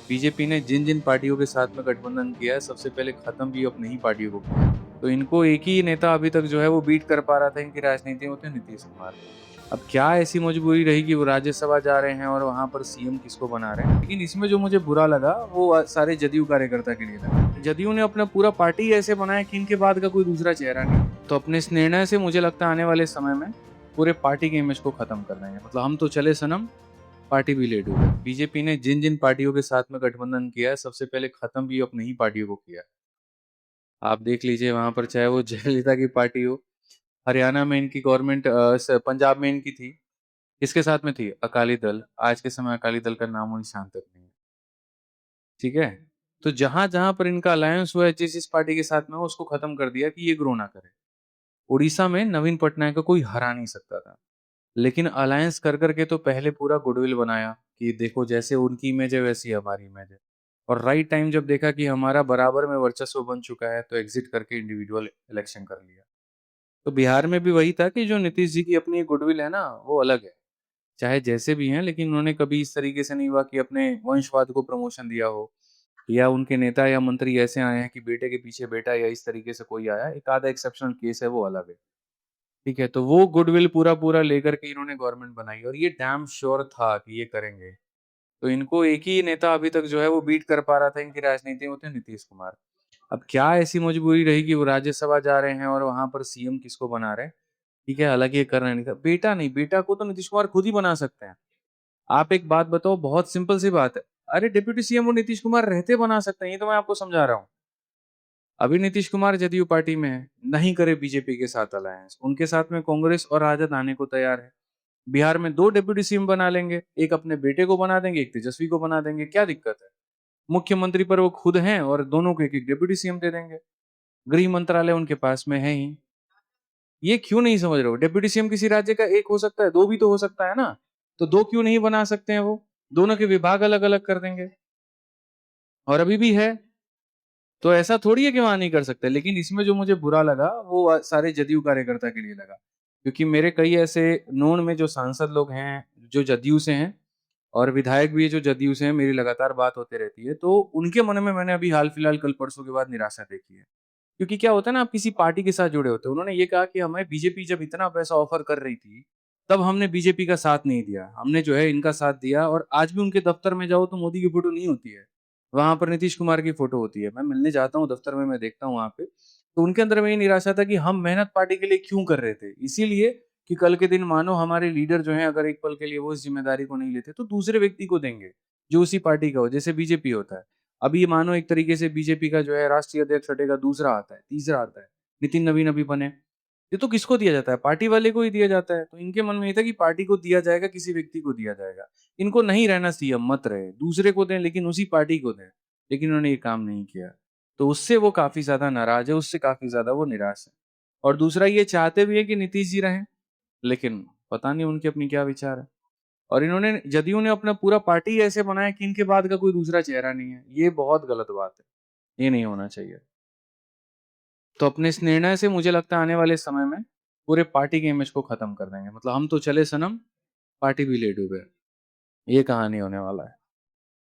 BJP ने जिन-जिन पार्टियों के साथ में गठबंधन किया है, सबसे पहले खत्म भी अपनी ही पार्टियों को किया। तो इनको एक ही नेता अभी तक जो है वो बीट कर पा रहा था इनकी राजनीति में, वो थे नीतीश कुमार। अब क्या ऐसी मजबूरी रही कि वो राज्यसभा जा रहे हैं और वहाँ पर सीएम किसको बना रहे हैं। लेकिन इसमें जो मुझे बुरा लगा वो सारे जदयू कार्यकर्ता के लिए लगा। जदयू ने अपना पूरा पार्टी ऐसे बनाया कि इनके बाद का कोई दूसरा चेहरा नहीं है। तो अपने इस निर्णय से मुझे लगता है आने वाले समय में पूरे पार्टी के इमेज को खत्म कर देंगे। मतलब हम तो चले सनम, पार्टी भी लेट हो गई। बीजेपी ने जिन-जिन पार्टियों के साथ में गठबंधन किया है, सबसे पहले खत्म भी अपनी ही पार्टियों को किया है। आप देख लीजिए वहाँ पर चाहे वो जयललिता की पार्टी हो, हरियाणा में इनकी गवर्नमेंट पंजाब में इनकी थी। किसके साथ में थी? अकाली दल। आज के समय अकाली दल का नामो-निशान तक नहीं है। ठीक है? तो जहाँ-जहाँ पर इनका अलायंस हुआ है जिस-जिस पार्टी के साथ में हो उसको खत्म कर दिया कि ये ग्रो ना करे। उड़ीसा में नवीन पटनायक को कोई हरा नहीं सकता था। लेकिन अलायंस कर के तो पहले पूरा गुडविल बनाया कि देखो जैसे उनकी इमेज है वैसी हमारी इमेज है। और राइट टाइम जब देखा कि हमारा बराबर में वर्चस्व बन चुका है तो एग्जिट करके इंडिविजुअल इलेक्शन कर लिया। तो बिहार में भी वही था कि जो नीतीश जी की अपनी गुडविल है ना वो अलग है। चाहे जैसे भी हैं लेकिन उन्होंने कभी इस तरीके से नहीं हुआ कि अपने वंशवाद को प्रमोशन दिया हो या उनके नेता या मंत्री ऐसे आए हैं कि बेटे के पीछे बेटा या इस तरीके से कोई आया। एक आधा एक्सेप्शनल केस है वो अलग है। ठीक है, तो वो गुडविल पूरा-पूरा लेकर के इन्होंने गवर्नमेंट बनाई और ये डैम श्योर था कि ये करेंगे। तो इनको एक ही नेता अभी तक जो है वो बीट कर पा रहा था इनकी राजनीति में, वो थे नीतीश कुमार। अब क्या ऐसी मजबूरी रही कि वो राज्यसभा जा रहे हैं और वहाँ पर सीएम किसको बना रहे हैं, ठीक है, हालाँकि ये करना नहीं था। बेटा नहीं, बेटा को तो नीतीश कुमार खुद ही बना सकते हैं। आप एक बात बताओ, बहुत सिंपल सी बात है। अरे डिप्यूटी सीएम वो नीतीश कुमार रहते बना सकते हैं, ये तो मैं आपको समझा रहा हूँ। अभी नीतीश कुमार जदयू पार्टी में है, नहीं करे बीजेपी के साथ अलायंस, उनके साथ में कांग्रेस और राजद आने को तैयार है। बिहार में 2 डिप्टी सीएम बना लेंगे, एक अपने बेटे को बना देंगे, एक तेजस्वी को बना देंगे, क्या दिक्कत है? मुख्यमंत्री पर वो खुद हैं और दोनों को एक-एक डिप्टी सीएम दे देंगे। गृह मंत्रालय उनके पास में है ही। ये क्यों नहीं समझ रहे हो? डिप्टी सीएम किसी राज्य का 1 हो सकता है, 2 भी तो हो सकता है ना? तो 2 क्यों नहीं बना सकते हैं वो? दोनों के विभाग अलग-अलग कर देंगे और अभी भी है। तो ऐसा थोड़ी है कि वहाँ नहीं कर सकते, लेकिन इसमें जो मुझे बुरा लगा वो सारे जदयू कार्यकर्ता के लिए लगा। क्योंकि मेरे कई ऐसे नोन में जो सांसद लोग हैं, जो जदयू से हैं और विधायक भी है जो जदयू से हैं, मेरी लगातार बात होती रहती है, तो उनके मन में मैंने अभी हाल-फिलहाल कल-परसों के बाद निराशा देखी है। क्योंकि क्या होता है ना, आप किसी पार्टी के साथ जुड़े होते हो। उन्होंने ये कहा कि हमें बीजेपी जब इतना पैसा ऑफ़र कर रही थी, तब हमने बीजेपी का साथ नहीं दिया। हमने जो है इनका साथ दिया और आज भी उनके दफ्तर में जाओ तो मोदी की फ़ोटो नहीं होती है। वहाँ पर नीतीश कुमार की फ़ोटो होती है। मैं मिलने जाता हूँ दफ्तर में, मैं देखता हूँ वहाँ पे, तो उनके अंदर में ये निराशा था कि हम मेहनत पार्टी के लिए क्यों कर रहे थे? इसीलिए कि कल के दिन मानो हमारे लीडर जो हैं अगर एक पल के लिए वो इस ज़िम्मेदारी को नहीं लेते, तो दूसरे व्यक्ति को देंगे, जो उसी पार्टी का हो, जैसे बीजेपी होता है। अभी ये मानो एक तरीके से बीजेपी का जो है राष्ट्रीय अध्यक्ष हटेगा, दूसरा आता है, तीसरा आता है, नितिन नवीन अभी बने। ये तो किसको दिया जाता है? पार्टी वाले को ही दिया जाता है। तो इनके मन में ये था कि पार्टी को दिया जाएगा, किसी व्यक्ति को दिया जाएगा। इनको नहीं रहना सीएम, मत रहे, दूसरे को दें लेकिन उसी पार्टी को दें। लेकिन उन्होंने ये काम नहीं किया। तो उससे वो काफ़ी ज़्यादा नाराज़ है, उससे काफ़ी ज़्यादा वो निराश है। और दूसरा ये चाहते भी हैं कि नीतीश जी रहें, लेकिन पता नहीं उनके अपनी क्या विचार है। और इन्होंने जदयू ने अपना पूरा पार्टी ऐसे बनाया कि इनके बाद का कोई दूसरा चेहरा नहीं है। ये बहुत गलत बात है। ये नहीं होना चाहिए। तो अपने इस निर्णय से मुझे लगता है आने वाले समय में पूरे पार्टी के इमेज को खत्म कर देंगे। मतलब हम तो चले सनम, पार्टी भी ले डूबे। ये कहानी होने वाला है।